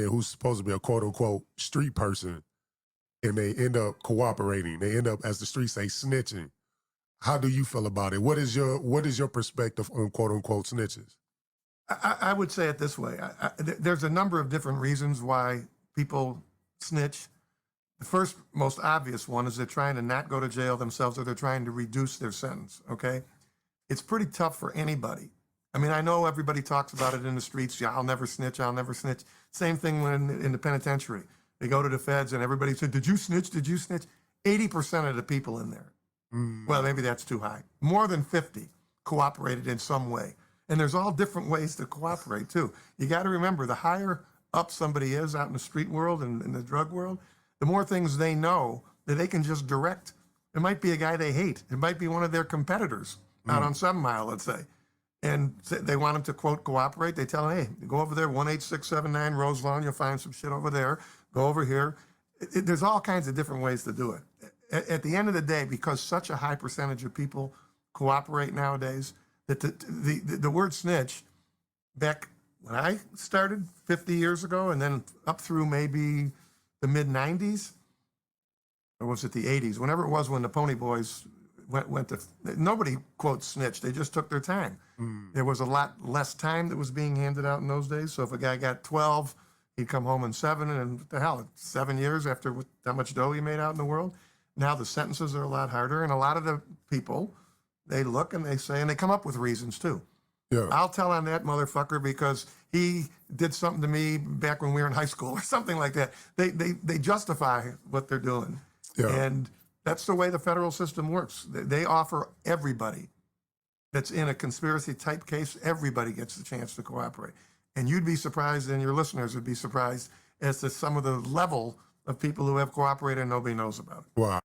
who's supposed to be a quote unquote street person and they end up cooperating. They end up, as the streets say, snitching. How do you feel about it? What is your perspective on quote unquote snitches? I would say it this way. There's a number of different reasons why people snitch. The first, most obvious one is they're trying to not go to jail themselves, or they're trying to reduce their sentence, okay? It's pretty tough for anybody. I mean, I know everybody talks about it in the streets. Yeah, I'll never snitch, I'll never snitch. Same thing when in the penitentiary. They go to the feds and everybody said, did you snitch, did you snitch? 80% of the people in there, well, maybe that's too high. More than 50 cooperated in some way. And there's all different ways to cooperate too. You got to remember, the higher up somebody is out in the street world and in the drug world, the more things they know that they can just direct. It might be a guy they hate. It might be one of their competitors out on 7 Mile, let's say. And they want them to, quote, cooperate. They tell them, hey, go over there, 18679 Rose Lawn, you'll find some shit over there. Go over here. There's all kinds of different ways to do it. At the end of the day, because such a high percentage of people cooperate nowadays, that the word snitch, back when I started 50 years ago, and then up through maybe the mid-90s, or was it the 80s, whenever it was when the Pony Boys went to, nobody, quote, snitched. They just took their time. There was a lot less time that was being handed out in those days. So if a guy got 12, he'd come home in 7, and what the hell, 7 years after that much dough he made out in the world. Now the sentences are a lot harder, and a lot of the people, they look and they say, and they come up with reasons too. Yeah. I'll tell on that motherfucker because he did something to me back when we were in high school or something like that. They justify what they're doing. Yeah. And that's the way the federal system works. They offer everybody that's in a conspiracy type case, everybody gets the chance to cooperate. And you'd be surprised, and your listeners would be surprised, as to some of the level of people who have cooperated and nobody knows about it. Wow.